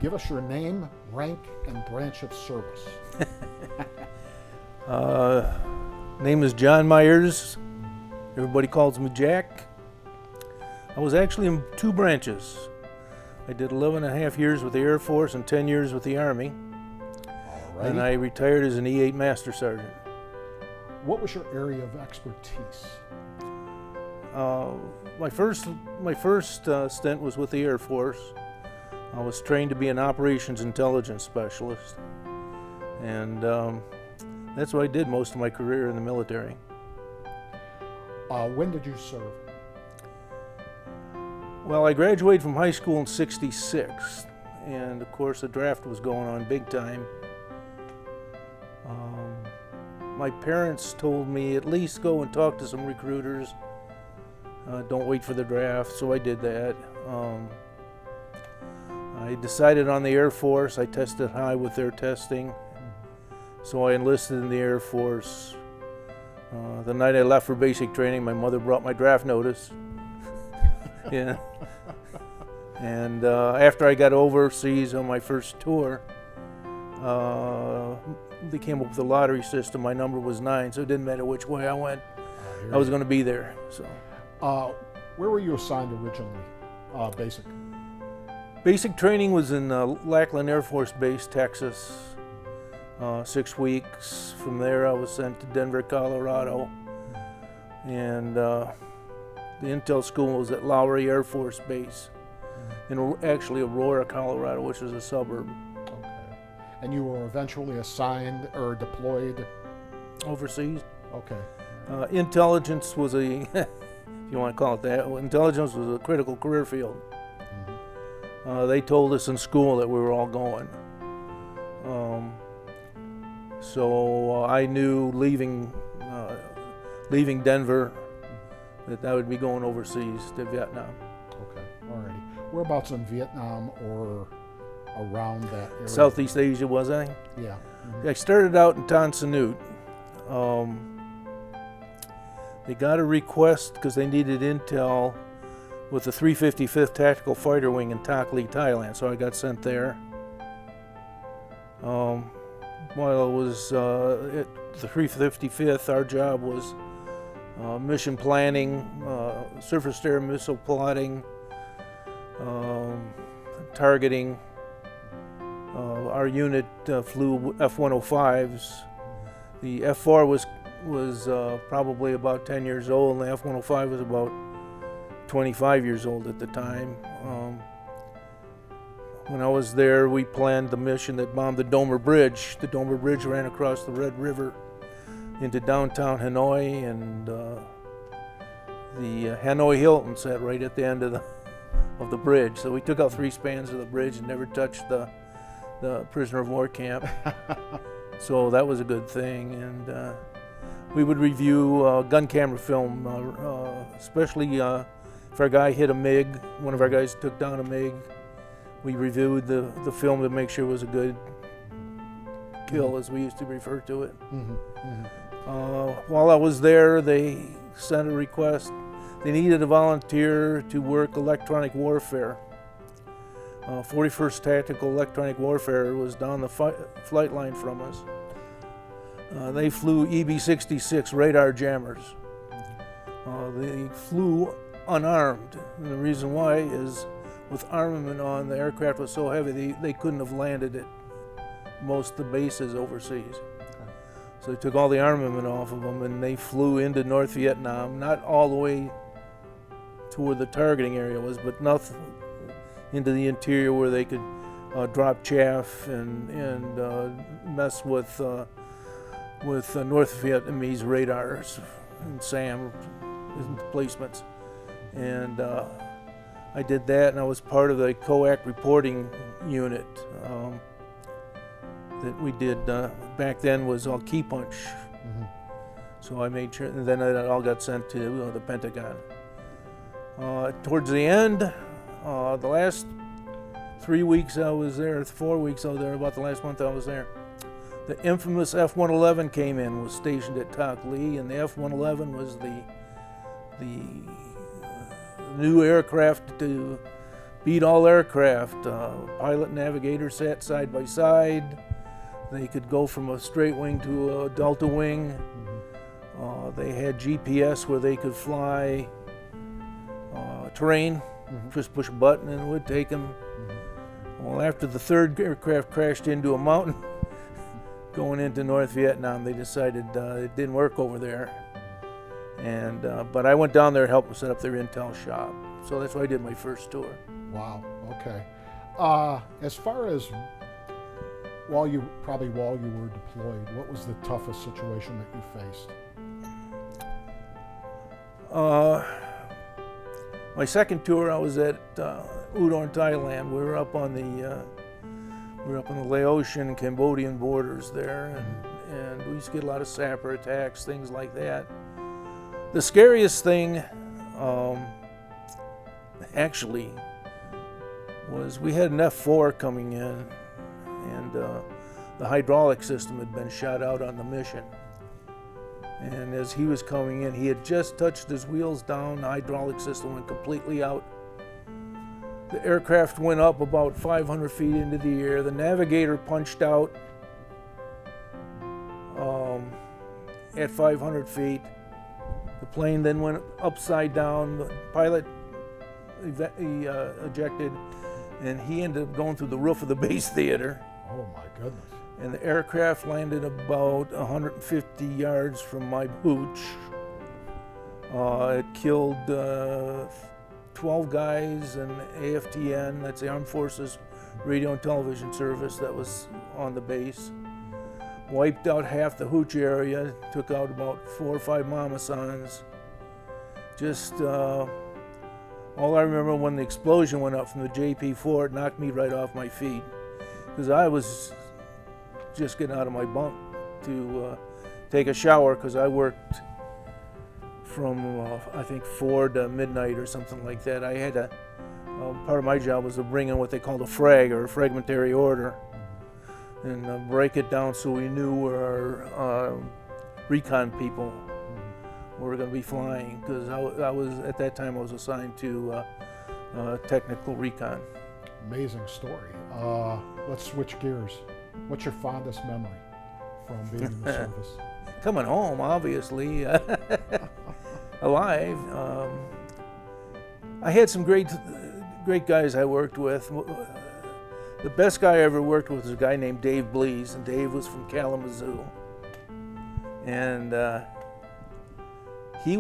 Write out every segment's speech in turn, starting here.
Give us your name, rank, and branch of service. Name is John Myers. Everybody calls me Jack. I was actually in 2 branches. I did 11 and a half years with the Air Force and 10 years with the Army. Alrighty. And I retired as an E8 Master Sergeant. What was your area of expertise? My first stint was with the Air Force. I was trained to be an operations intelligence specialist, and that's what I did most of my career in the military. When did you serve? Well, I graduated from high school in '66, and of course the draft was going on big time. My parents told me at least go and talk to some recruiters. Don't wait for the draft, so I did that. I decided on the Air Force. I tested high with their testing, so I enlisted in the Air Force. The night I left for basic training, my mother brought my draft notice. Yeah. And after I got overseas on my first tour, they came up with a lottery system. My number was 9, so it didn't matter which way I went. I was going to be there. So. Where were you assigned originally? Basic. Basic training was in Lackland Air Force Base, Texas. 6 weeks. From there, I was sent to Denver, Colorado, and the intel school was at Lowry Air Force Base, in actually Aurora, Colorado, which is a suburb. Okay. And you were eventually assigned or deployed Overseas. Okay. Intelligence was a, if you want to call it that, intelligence was a critical career field. They told us in school that we were all going. So I knew leaving Denver that I would be going overseas to Vietnam. Okay, alrighty. Whereabouts in Vietnam or around that area? Southeast Asia, was I? Yeah. I started out in Tan Son Nhut. They got a request because they needed intel with the 355th Tactical Fighter Wing in Tak Lee, Thailand, so I got sent there. While I was at the 355th, our job was mission planning, surface-to-air missile plotting, targeting. Our unit flew F-105s. The F-4 was probably about 10 years old, and the F-105 was about 25 years old at the time. When I was there, we planned the mission that bombed the Domer Bridge. The Domer Bridge ran across the Red River into downtown Hanoi, and the Hanoi Hilton sat right at the end of the bridge. So we took out 3 spans of the bridge and never touched the prisoner of war camp. So that was a good thing. And we would review gun camera film, especially if our guy hit a MiG, one of our guys took down a MiG. We reviewed the film to make sure it was a good kill, as we used to refer to it. While I was there, they sent a request. They needed a volunteer to work electronic warfare. 41st Tactical Electronic Warfare was down the flight line from us. They flew EB-66 radar jammers. They flew unarmed, and the reason why is with armament on, the aircraft was so heavy they couldn't have landed at most of the bases overseas. So they took all the armament off of them, and they flew into North Vietnam, not all the way to where the targeting area was, but nothing into the interior where they could drop chaff and mess with North Vietnamese radars and SAM placements. And I did that, and I was part of the COAC reporting unit that we did back then was all key punch. So I made sure, and then it all got sent to the Pentagon. Towards the end, the last 3 weeks I was there, 4 weeks I was there, about the last month I was there, the infamous F-111 came in, was stationed at Tak Lee, and the F-111 was the new aircraft to beat all aircraft. Pilot and navigator sat side by side. They could go from a straight wing to a delta wing. They had GPS where they could fly terrain. Just push a button and it would take them. Well, after the third aircraft crashed into a mountain going into North Vietnam, they decided it didn't work over there. And but I went down there to help them set up their intel shop. So that's why I did my first tour. Wow. Okay. As far as while you were deployed, what was the toughest situation that you faced? My second tour, I was at Udon, Thailand. We were up on the Laotian and Cambodian borders there, and we used to get a lot of sapper attacks, things like that. The scariest thing, actually, was we had an F-4 coming in, and the hydraulic system had been shot out on the mission. And as he was coming in, he had just touched his wheels down, the hydraulic system went completely out. The aircraft went up about 500 feet into the air. The navigator punched out at 500 feet. The plane then went upside down. The pilot ejected, and he ended up going through the roof of the base theater. Oh my goodness. And the aircraft landed about 150 yards from my hooch. It killed 12 guys in AFTN, that's the Armed Forces Radio and Television Service that was on the base. Wiped out half the hooch area, took out about 4 or 5 Mamasans. Just, all I remember when the explosion went up from the JP-4, it knocked me right off my feet. Because I was just getting out of my bunk to take a shower, because I worked from I think 4 to midnight or something like that. I had to, part of my job was to bring in what they called a frag, or a fragmentary order, and break it down so we knew where our recon people were going to be flying, because I was, at that time I was assigned to technical recon. Amazing story. Let's switch gears. What's your fondest memory from being in the service? Coming home, obviously. Alive. I had some great guys I worked with. The best guy I ever worked with was a guy named Dave Blees, and Dave was from Kalamazoo. And he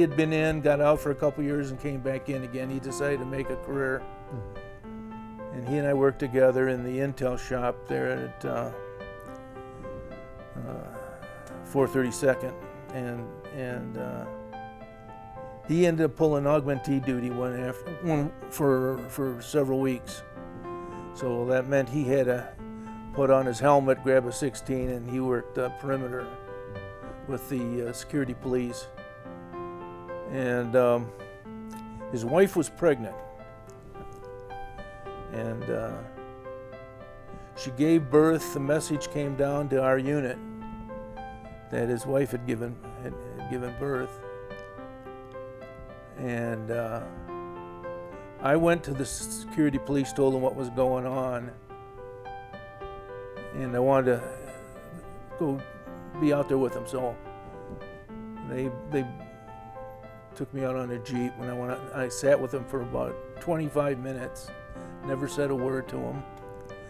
had been in, got out for a couple years, and came back in again. He decided to make a career. And he and I worked together in the intel shop there at 432nd, and he ended up pulling augmentee duty for several weeks. So that meant he had to put on his helmet, grab a 16, and he worked perimeter with the security police. And his wife was pregnant. And she gave birth. The message came down to our unit that his wife had given birth. And I went to the security police, told them what was going on, and I wanted to go be out there with them. So they took me out on a Jeep, and I sat with them for about 25 minutes. Never said a word to him,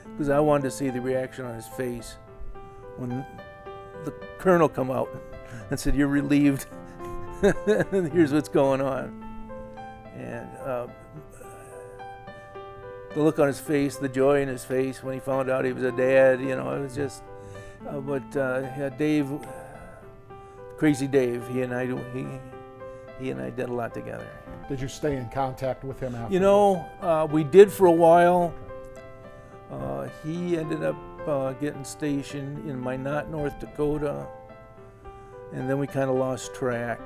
because I wanted to see the reaction on his face when the colonel come out and said, "You're relieved. Here's what's going on." And the look on his face, the joy in his face when he found out he was a dad, it was just. Yeah, Dave, Crazy Dave, he and I did a lot together. Did you stay in contact with him after? We did for a while. He ended up getting stationed in Minot, North Dakota, and then we kind of lost track.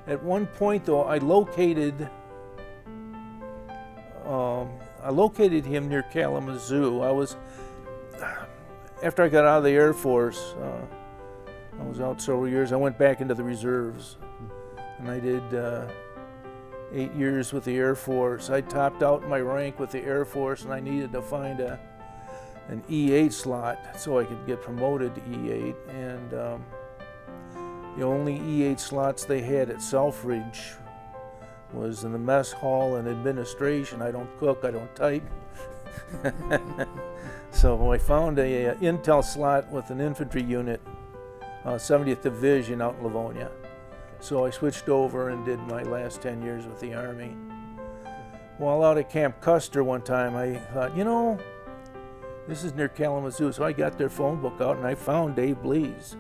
At one point, though, I located him near Kalamazoo. After I got out of the Air Force, I was out several years. I went back into the reserves, and I did 8 years with the Air Force. I topped out my rank with the Air Force, and I needed to find an E8 slot so I could get promoted to E8. And the only E8 slots they had at Selfridge was in the mess hall and administration. I don't cook, I don't type. So I found a intel slot with an infantry unit, 70th Division out in Livonia. So I switched over and did my last 10 years with the Army. While out at Camp Custer one time, I thought, you know, this is near Kalamazoo, so I got their phone book out and I found Dave Blees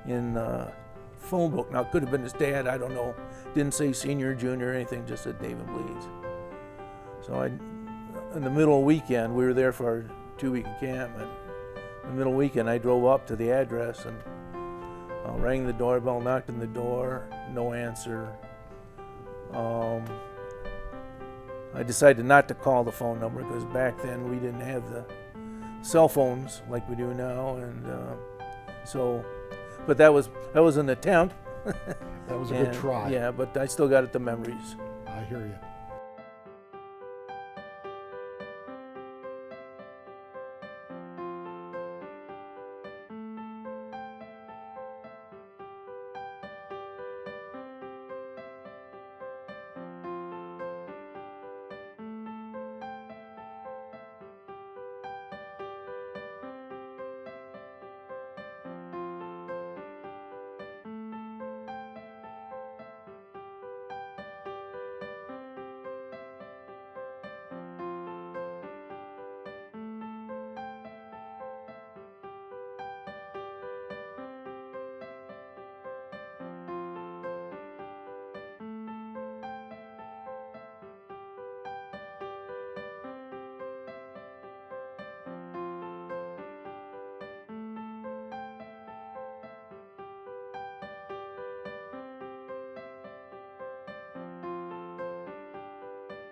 in the phone book. Now, it could have been his dad, I don't know. Didn't say senior, junior, or anything, just said David Blees. So in the middle of the weekend, we were there for our 2-week camp, and in the middle of the weekend, I drove up to the address and rang the doorbell, knocked on the door, no answer. I decided not to call the phone number because back then we didn't have the cell phones like we do now, and but that was an attempt. That was a good try. Yeah, but I still got it, the memories. I hear you.